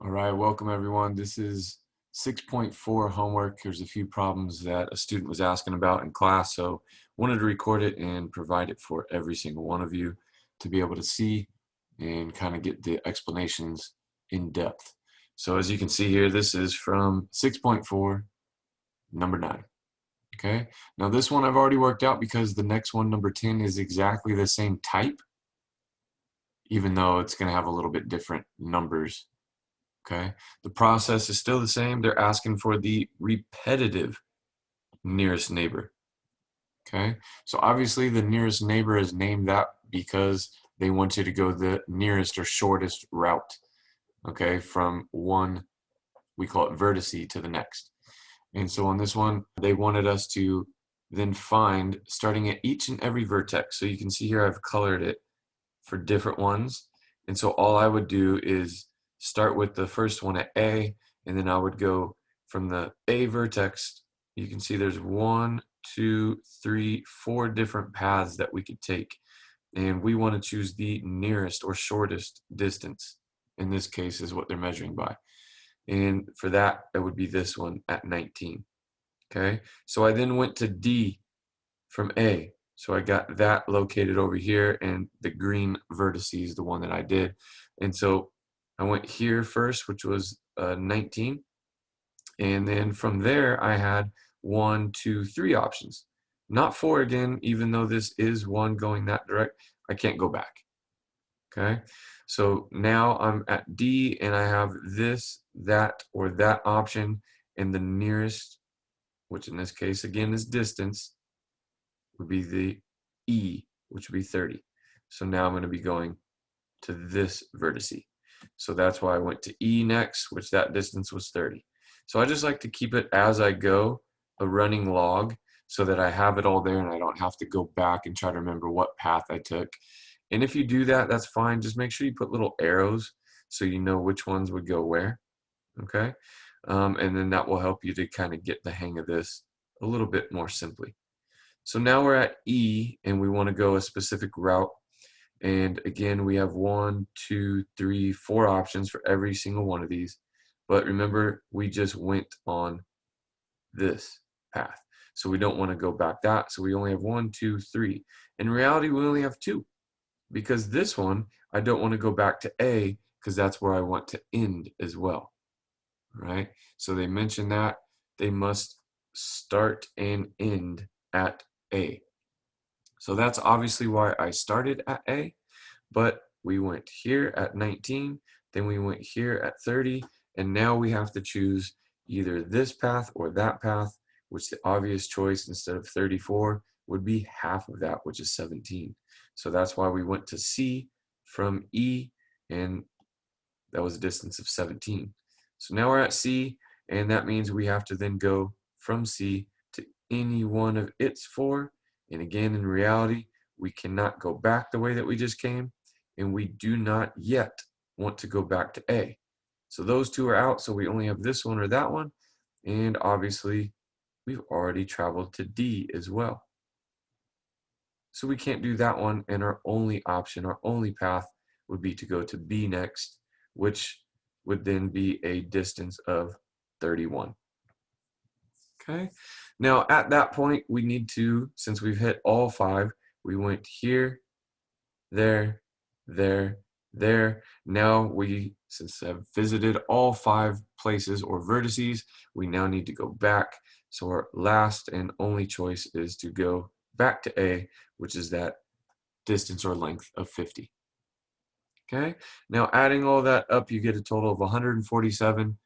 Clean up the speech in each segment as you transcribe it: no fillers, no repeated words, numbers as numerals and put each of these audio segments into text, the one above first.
All right, welcome everyone. This is 6.4 homework. Here's a few problems that a student was asking about in class, so wanted to record it and provide it for every single one of you to be able to see and kind of get the explanations in depth. So as you can see here, this is from 6.4, number 9. Okay, now this one I've already worked out because the next one, number 10, is exactly the same type, even though it's going to have a little bit different numbers. Okay, the process is still the same. They're asking for the repetitive nearest neighbor. Okay, so obviously the nearest neighbor is named that because they want you to go the nearest or shortest route. Okay, from one, we call it vertice, to the next. And so on this one, they wanted us to then find, starting at each and every vertex. So you can see here I've colored it for different ones. And so all I would do is start with the first one at A, and then I would go from the A vertex. You can see there's 1, 2, 3, 4 different paths that we could take. And we want to choose the nearest or shortest distance. In this case is what they're measuring by. And for that, it would be this one at 19. Okay, so I then went to D from A. So I got that located over here, and the green vertex is the one that I did. And so I went here first, which was 19. And then from there, I had 1, 2, 3 options. Not 4 again, even though this is one going that direct, I can't go back. Okay, so now I'm at D, and I have this, that, or that option, and the nearest, which in this case again is distance, would be the E, which would be 30. So now I'm going to be going to this vertex. So that's why I went to E next, which that distance was 30. So I just like to keep it as I go, a running log, so that I have it all there and I don't have to go back and try to remember what path I took. And if you do that, that's fine. Just make sure you put little arrows so you know which ones would go where. Okay? And then that will help you to kind of get the hang of this a little bit more simply. So now we're at E, and we want to go a specific route. And again, we have 1, 2, 3, 4 options for every single one of these. But remember, we just went on this path. So we don't want to go back that. So we only have 1, 2, 3. In reality, we only have 2. Because this one, I don't want to go back to A because that's where I want to end as well. Right? So they mentioned that they must start and end at A. So that's obviously why I started at A, but we went here at 19, then we went here at 30, and now we have to choose either this path or that path, which the obvious choice instead of 34 would be half of that, which is 17. So that's why we went to C from E, and that was a distance of 17. So now we're at C, and that means we have to then go from C to any one of its 4. And again, in reality, we cannot go back the way that we just came, and we do not yet want to go back to A. So those 2 are out, so we only have this one or that one, and obviously we've already traveled to D as well. So we can't do that one, and our only option, our only path would be to go to B next, which would then be a distance of 31. Okay, now at that point we need to, since we've hit all 5, we went here, there, there, there. Now we, since I've visited all 5 places or vertices, we now need to go back. So our last and only choice is to go back to A, which is that distance or length of 50. Okay, now adding all that up, you get a total of 147,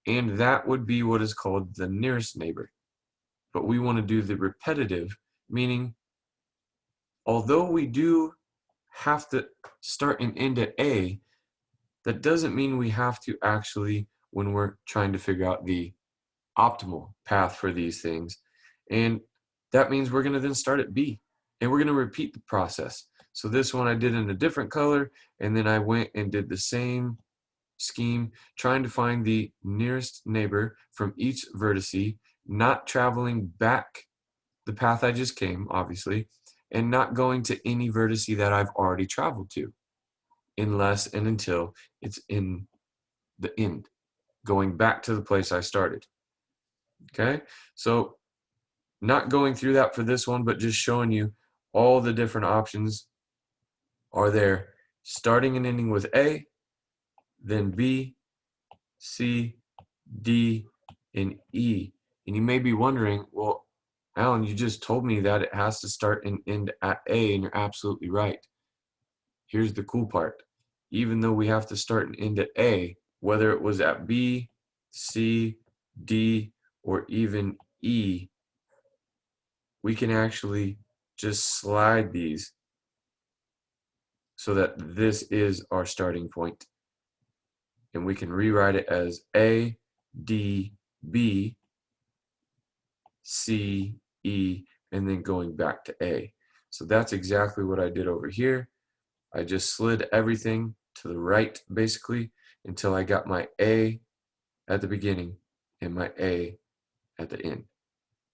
and that would be what is called the nearest neighbor. But we want to do the repetitive, meaning although we do have to start and end at A, that doesn't mean we have to actually, when we're trying to figure out the optimal path for these things. And that means we're going to then start at B, and we're going to repeat the process. So this one I did in a different color, and then I went and did the same scheme, trying to find the nearest neighbor from each vertex, not traveling back the path I just came, obviously, and not going to any vertex that I've already traveled to, unless and until it's in the end. going back to the place I started. Okay, so not going through that for this one, but just showing you all the different options are there, starting and ending with A, then B, C, D, and E. And you may be wondering, well, Alan, you just told me that it has to start and end at A, and you're absolutely right. Here's the cool part. Even though we have to start and end at A, whether it was at B, C, D, or even E, we can actually just slide these so that this is our starting point. And we can rewrite it as A, D, B, C, E, and then going back to A. So that's exactly what I did over here. I just slid everything to the right, basically, until I got my A at the beginning and my A at the end.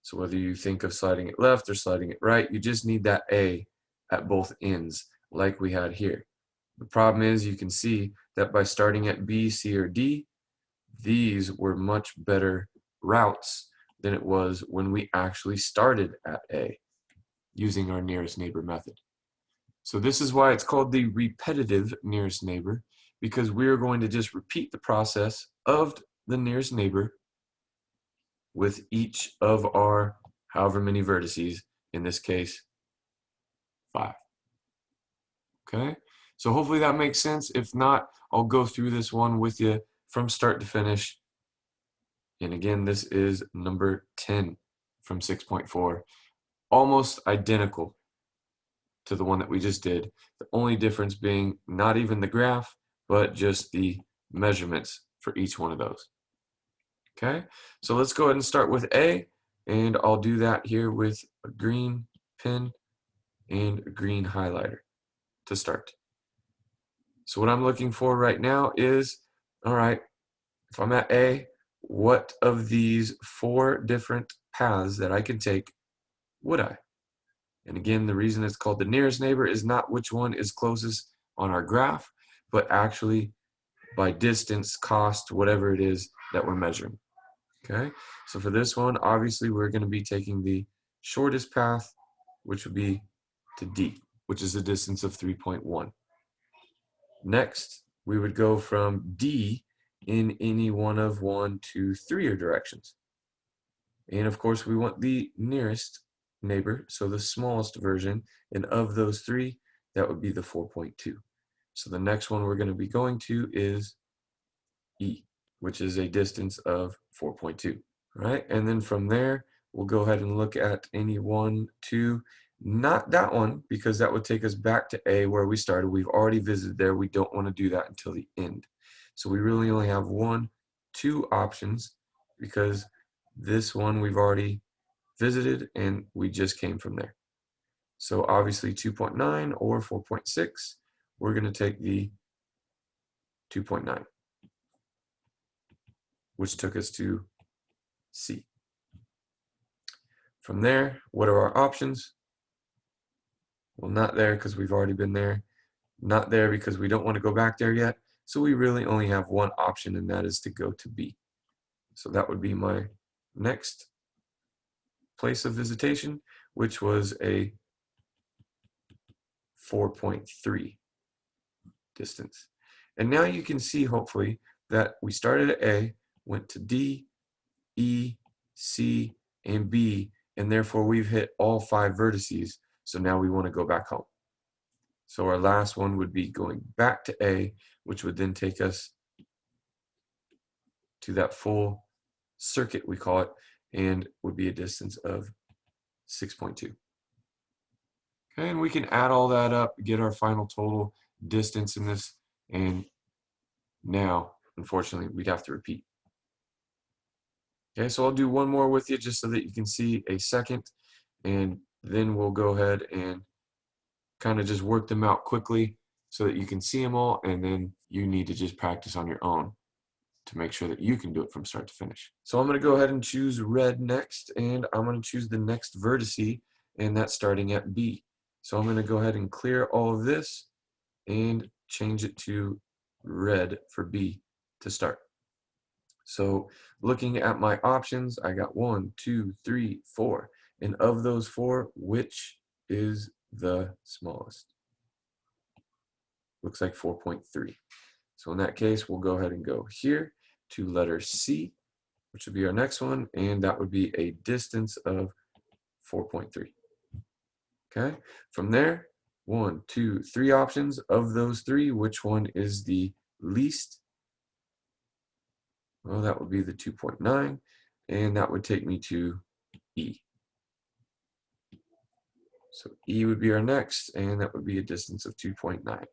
So whether you think of sliding it left or sliding it right, you just need that A at both ends, like we had here. The problem is you can see that by starting at B, C, or D, these were much better routes than it was when we actually started at A using our nearest neighbor method. So this is why it's called the repetitive nearest neighbor, because we're going to just repeat the process of the nearest neighbor with each of our however many vertices, in this case 5. Okay, so hopefully that makes sense. If not, I'll go through this one with you from start to finish. And again, this is number 10 from 6.4, almost identical to the one that we just did. The only difference being not even the graph, but just the measurements for each one of those. Okay, so let's go ahead and start with A, and I'll do that here with a green pen and a green highlighter to start. So what I'm looking for right now is, all right, if I'm at A, what of these 4 different paths that I can take would I? And again, the reason it's called the nearest neighbor is not which one is closest on our graph, but actually by distance, cost, whatever it is that we're measuring. Okay, so for this one, obviously we're going to be taking the shortest path, which would be to D, which is a distance of 3.1. Next, we would go from D in any one of 1, 2, 3 directions. And of course, we want the nearest neighbor, so the smallest version, and of those 3, that would be the 4.2. So the next one we're going to be going to is E, which is a distance of 4.2. Right, and then from there, we'll go ahead and look at any 1, 2, not that one, because that would take us back to A where we started. We've already visited there. We don't want to do that until the end. So we really only have 1, 2 options, because this one we've already visited and we just came from there. So obviously 2.9 or 4.6, we're going to take the 2.9, which took us to C. From there, what are our options? Well, not there because we've already been there. Not there because we don't want to go back there yet. So we really only have 1 option, and that is to go to B. So that would be my next place of visitation, which was a 4.3 distance. And now you can see, hopefully, that we started at A, went to D, E, C, and B, and therefore we've hit all 5 vertices. So now we want to go back home. So our last one would be going back to A, which would then take us to that full circuit, we call it, and would be a distance of 6.2. Okay, and we can add all that up, get our final total distance in this, and now, unfortunately, we'd have to repeat. Okay, so I'll do one more with you just so that you can see a second, and then we'll go ahead and kind of just work them out quickly so that you can see them all, and then you need to just practice on your own to make sure that you can do it from start to finish. So I'm going to go ahead and choose red next, and I'm going to choose the next vertice, and that's starting at B. So I'm going to go ahead and clear all of this and change it to red for B to start. So looking at my options, I got 1, 2, 3, 4. And of those 4, which is the smallest? Looks like 4.3. So in that case, we'll go ahead and go here to letter C, which would be our next one, and that would be a distance of 4.3. Okay, from there, 1, 2, 3 options. Of those 3, which one is the least? Well, that would be the 2.9, and that would take me to E. So E would be our next, and that would be a distance of 2.9.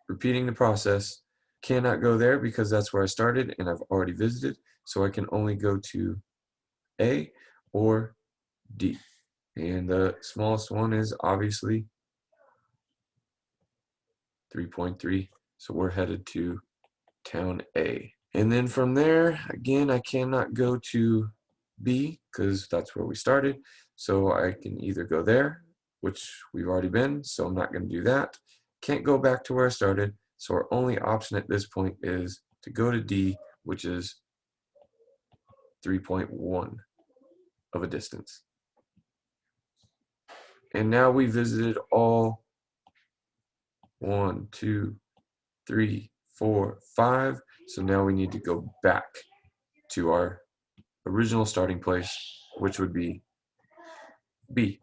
Repeating the process, cannot go there because that's where I started and I've already visited, so I can only go to A or D. And the smallest one is obviously 3.3, so we're headed to town A. And then from there, again, I cannot go to B because that's where we started, so I can either go there, which we've already been, so I'm not going to do that. Can't go back to where I started, so our only option at this point is to go to D, which is 3.1 of a distance. And now we visited all 1, 2, 3, 4, 5. So now we need to go back to our original starting place, which would be B,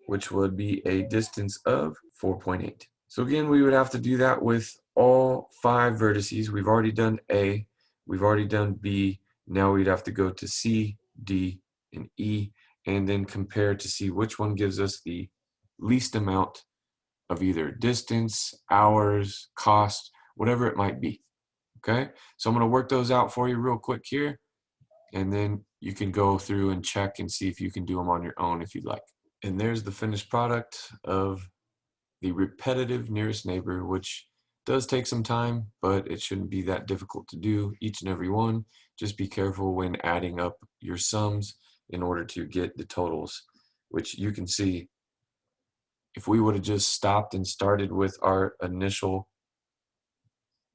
which would be a distance of 4.8. So again, we would have to do that with all 5 vertices. We've already done A, we've already done B. Now we'd have to go to C, D, and E, and then compare to see which one gives us the least amount of either distance, hours, cost, whatever it might be. Okay, so I'm going to work those out for you real quick here, and then you can go through and check and see if you can do them on your own if you'd like. And there's the finished product of the repetitive nearest neighbor, which does take some time, but it shouldn't be that difficult to do each and every one. Just be careful when adding up your sums in order to get the totals, which you can see if we would have just stopped and started with our initial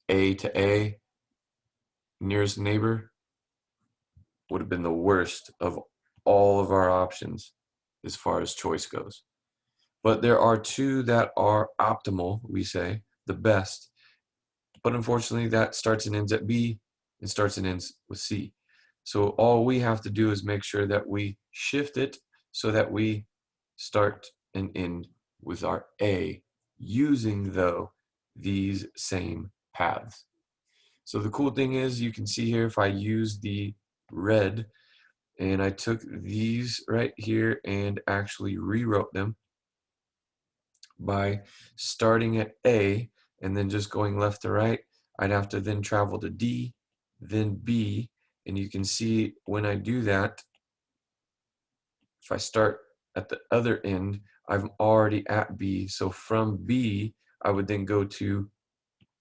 A to A, nearest neighbor would have been the worst of all of our options as far as choice goes. But there are 2 that are optimal, we say, the best. But unfortunately, that starts and ends at B and starts and ends with C. So all we have to do is make sure that we shift it so that we start and end with our A using, though, these same paths. So the cool thing is you can see here if I use the red and I took these right here and actually rewrote them by starting at A and then just going left to right, I'd have to then travel to D, then B, and you can see when I do that, if I start at the other end, I'm already at B. So from B, I would then go to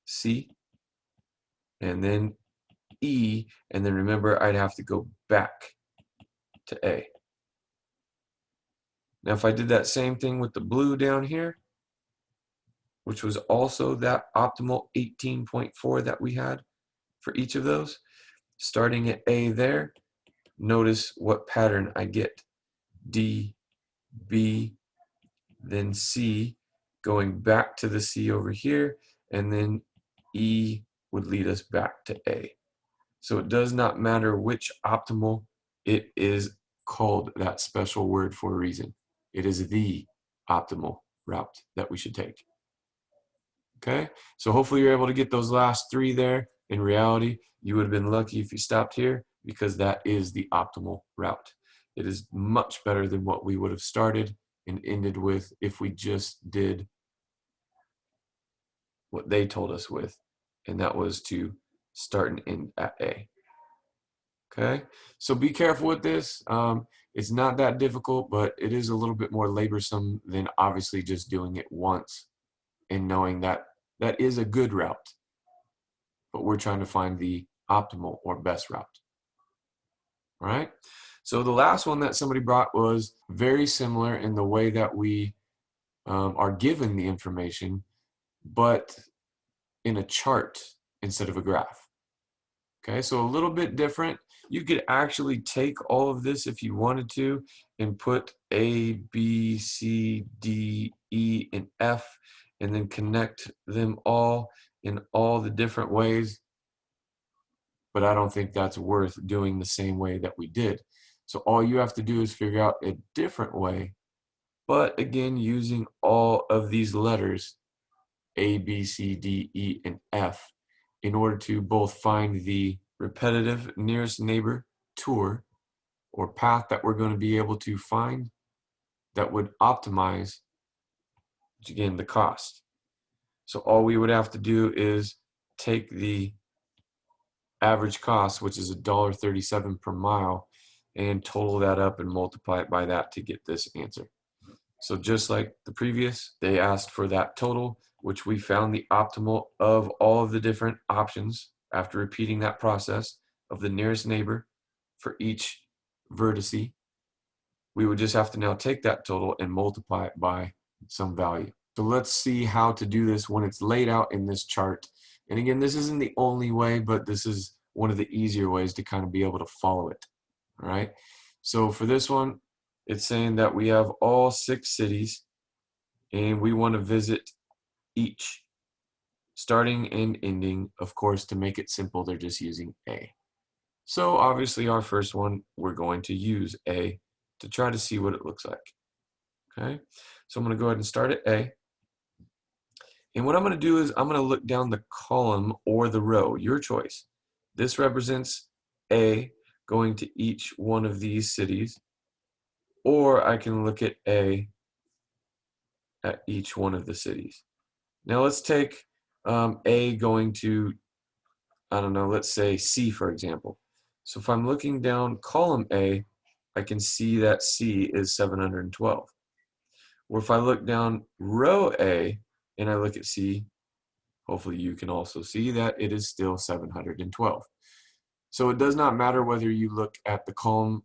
C, and then E, and then remember I'd have to go back to A. Now if I did that same thing with the blue down here, which was also that optimal 18.4 that we had for each of those, starting at A there, notice what pattern I get. D, B, then C, going back to the C over here, and then E would lead us back to A. So it does not matter which optimal, it is called that special word for a reason. It is the optimal route that we should take. Okay, so hopefully you're able to get those last 3 there. In reality, you would have been lucky if you stopped here because that is the optimal route. It is much better than what we would have started and ended with if we just did what they told us with, and that was to start and end at A. Okay, so be careful with this. It's not that difficult, but it is a little bit more laborsome than obviously just doing it once and knowing that that is a good route, but we're trying to find the optimal or best route. All right, so the last one that somebody brought was very similar in the way that we are given the information, but in a chart instead of a graph. Okay, so a little bit different. You could actually take all of this if you wanted to and put A, B, C, D, E, and F, and then connect them all in all the different ways. But I don't think that's worth doing the same way that we did. So all you have to do is figure out a different way, but again, using all of these letters, A, B, C, D, E, and F, in order to both find the repetitive nearest neighbor tour or path that we're going to be able to find that would optimize, again, the cost. So all we would have to do is take the average cost, which is $1.37 per mile, and total that up and multiply it by that to get this answer. So just like the previous, they asked for that total, which we found the optimal of all of the different options after repeating that process of the nearest neighbor for each vertice. We would just have to now take that total and multiply it by some value. So let's see how to do this when it's laid out in this chart. And again, this isn't the only way, but this is one of the easier ways to kind of be able to follow it. All right. So for this one, it's saying that we have all 6 cities and we want to visit each, starting and ending. Of course, to make it simple, they're just using A. So obviously our first one, we're going to use A to try to see what it looks like. Okay, so I'm going to go ahead and start at A. And what I'm going to do is I'm going to look down the column or the row, your choice. This represents A going to each one of these cities, or I can look at A at each one of the cities. Now let's take A going to, I don't know, let's say C, for example. So if I'm looking down column A, I can see that C is 712. Or if I look down row A and I look at C, hopefully you can also see that it is still 712. So it does not matter whether you look at the column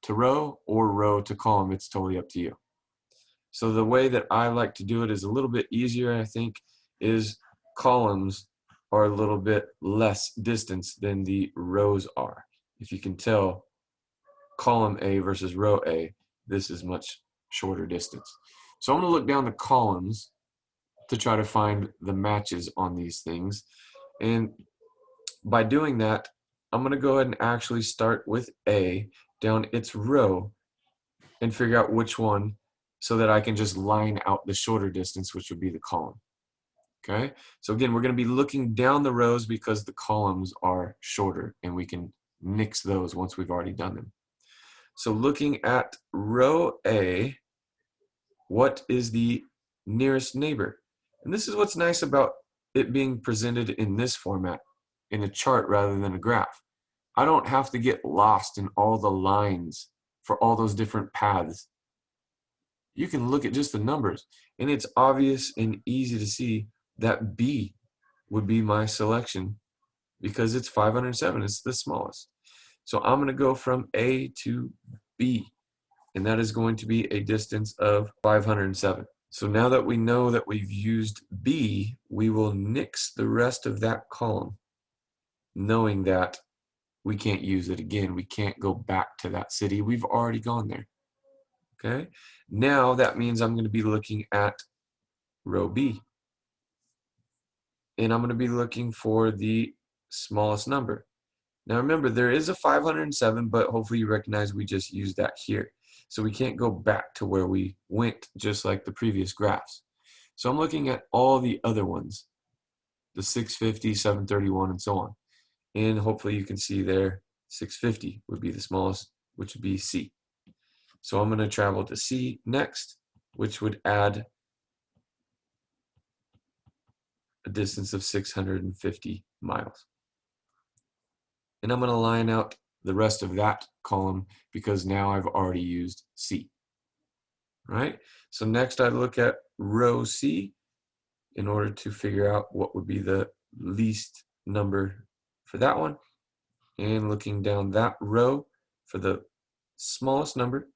to row or row to column, it's totally up to you. So the way that I like to do it is a little bit easier, I think, is columns are a little bit less distance than the rows are. If you can tell, column A versus row A, this is much shorter distance. So I'm going to look down the columns to try to find the matches on these things. And by doing that, I'm going to go ahead and actually start with A down its row and figure out which one so that I can just line out the shorter distance, which would be the column. Okay, so again, we're going to be looking down the rows because the columns are shorter and we can nix those once we've already done them. So looking at row A, what is the nearest neighbor? And this is what's nice about it being presented in this format, in a chart rather than a graph. I don't have to get lost in all the lines for all those different paths. You can look at just the numbers, and it's obvious and easy to see that B would be my selection because it's 507. It's the smallest. So I'm going to go from A to B, and that is going to be a distance of 507. So now that we know that we've used B, we will nix the rest of that column, knowing that we can't use it again. We can't go back to that city. We've already gone there. Okay, now that means I'm going to be looking at row B. And I'm going to be looking for the smallest number. Now remember, there is a 507, but hopefully you recognize we just used that here. So we can't go back to where we went, just like the previous graphs. So I'm looking at all the other ones, the 650, 731, and so on. And hopefully you can see there, 650 would be the smallest, which would be C. So I'm going to travel to C next, which would add a distance of 650 miles. And I'm going to line out the rest of that column because now I've already used C. Right? So next I look at row C in order to figure out what would be the least number for that one. And looking down that row for the smallest number,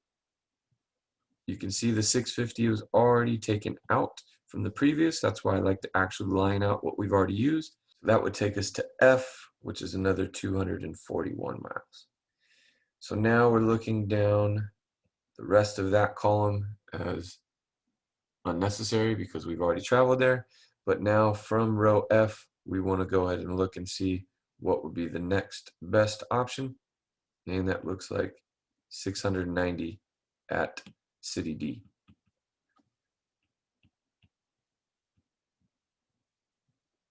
you can see the 650 was already taken out from the previous. That's why I like to actually line out what we've already used. That would take us to F, which is another 241 miles. So now we're looking down the rest of that column as unnecessary because we've already traveled there. But now from row F, we want to go ahead and look and see what would be the next best option. And that looks like 690 at City D.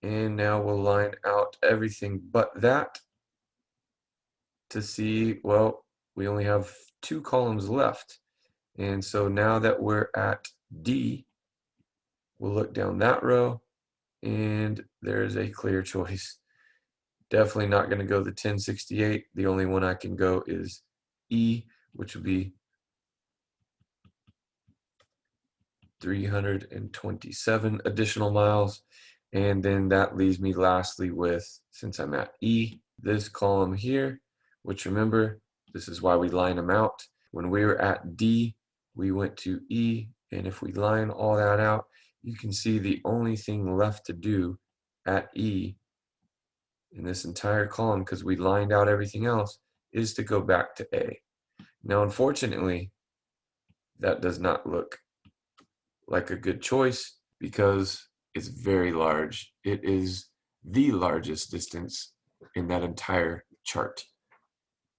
And now we'll line out everything but that to see, well, we only have 2 columns left. And so now that we're at D, we'll look down that row and there's a clear choice. Definitely not going to go the 1068. The only one I can go is E, which would be 327 additional miles. And then that leaves me lastly with, since I'm at E, this column here, which remember, this is why we line them out. When we were at D, we went to E, and if we line all that out, you can see the only thing left to do at E in this entire column, because we lined out everything else, is to go back to A. Now, unfortunately, that does not look like a good choice because it's very large. It is the largest distance in that entire chart.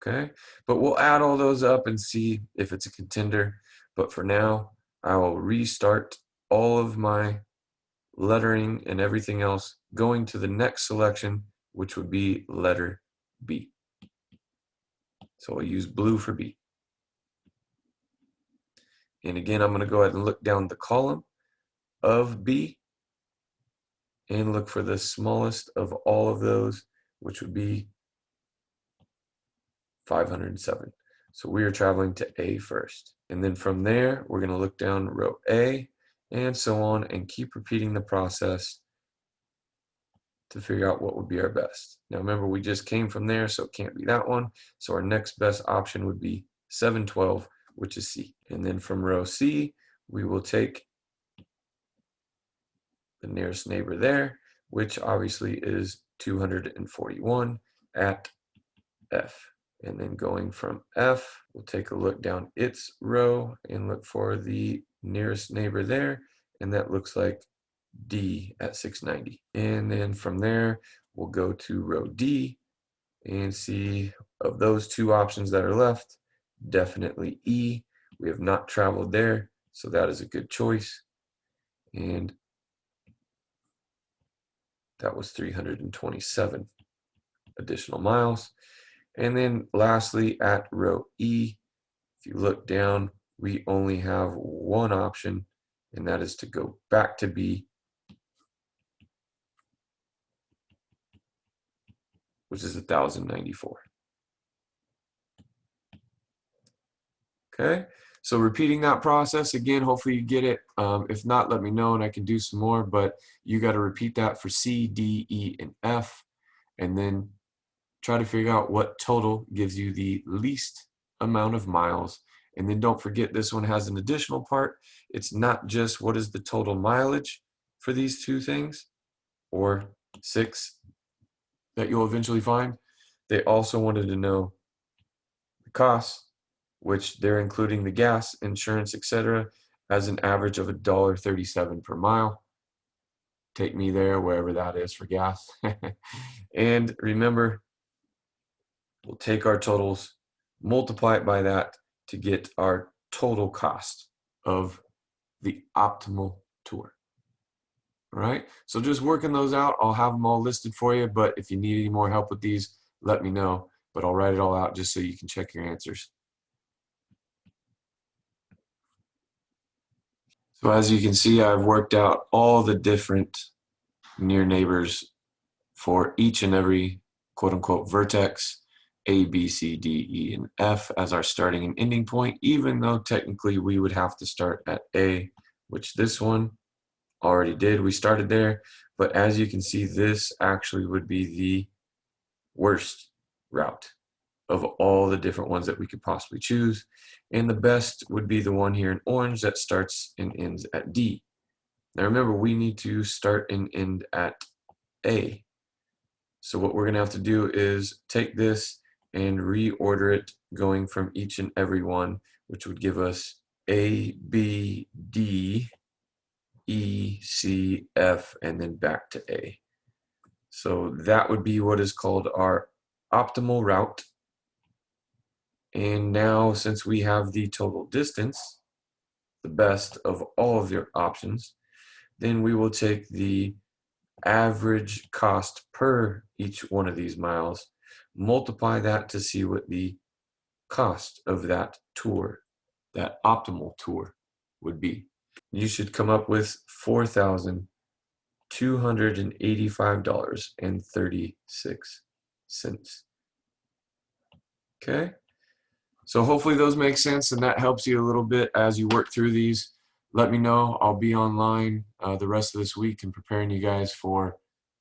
Okay, but we'll add all those up and see if it's a contender. But for now, I will restart all of my lettering and everything else going to the next selection, which would be letter B. So I'll use blue for B. And again, I'm going to go ahead and look down the column of B and look for the smallest of all of those, which would be 507. So we are traveling to A first. And then from there, we're going to look down row A and so on and keep repeating the process to figure out what would be our best. Now remember, we just came from there, so it can't be that one. So our next best option would be 712, which is C. And then from row C, we will take the nearest neighbor there, which obviously is 241 at F. And then going from F, we'll take a look down its row and look for the nearest neighbor there, and that looks like D at 690. And then from there, we'll go to row D and see of those 2 options that are left, definitely E. We have not traveled there, so that is a good choice. And that was 327 additional miles. And then lastly, at row E, if you look down, we only have one option, and that is to go back to B, which is 1,094. Okay, so repeating that process again, hopefully you get it. If not, let me know and I can do some more, but you got to repeat that for C, D, E, and F, and then try to figure out what total gives you the least amount of miles. And then don't forget, this one has an additional part. It's not just what is the total mileage for these 2 things, or 6 that you'll eventually find. They also wanted to know the cost, which they're including the gas, insurance, etc., as an average of $1.37 per mile. Take me there, wherever that is for gas. And remember, we'll take our totals, multiply it by that to get our total cost of the optimal tour. All right, so just working those out. I'll have them all listed for you, but if you need any more help with these, let me know. But I'll write it all out just so you can check your answers. So as you can see, I've worked out all the different near neighbors for each and every quote-unquote vertex, A, B, C, D, E, and F as our starting and ending point, even though technically we would have to start at A, which this one already did. We started there, but as you can see, this actually would be the worst route of all the different ones that we could possibly choose. And the best would be the one here in orange that starts and ends at D. Now remember, we need to start and end at A. So what we're going to have to do is take this and reorder it going from each and every one, which would give us A, B, D, E, C, F, and then back to A. So that would be what is called our optimal route. And now, since we have the total distance, the best of all of your options, then we will take the average cost per each one of these miles, multiply that to see what the cost of that tour, that optimal tour, would be. You should come up with $4,285.36. Okay? So hopefully those make sense and that helps you a little bit as you work through these. Let me know. I'll be online the rest of this week and preparing you guys for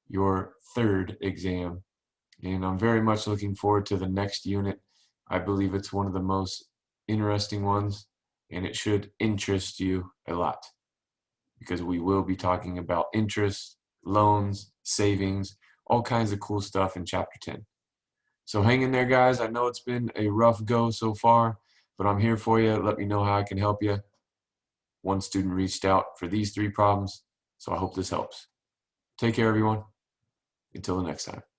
your third exam. And I'm very much looking forward to the next unit. I believe it's one of the most interesting ones, and it should interest you a lot because we will be talking about interest, loans, savings, all kinds of cool stuff in Chapter 10. So hang in there, guys. I know it's been a rough go so far, but I'm here for you. Let me know how I can help you. One student reached out for these 3 problems, so I hope this helps. Take care, everyone. Until the next time.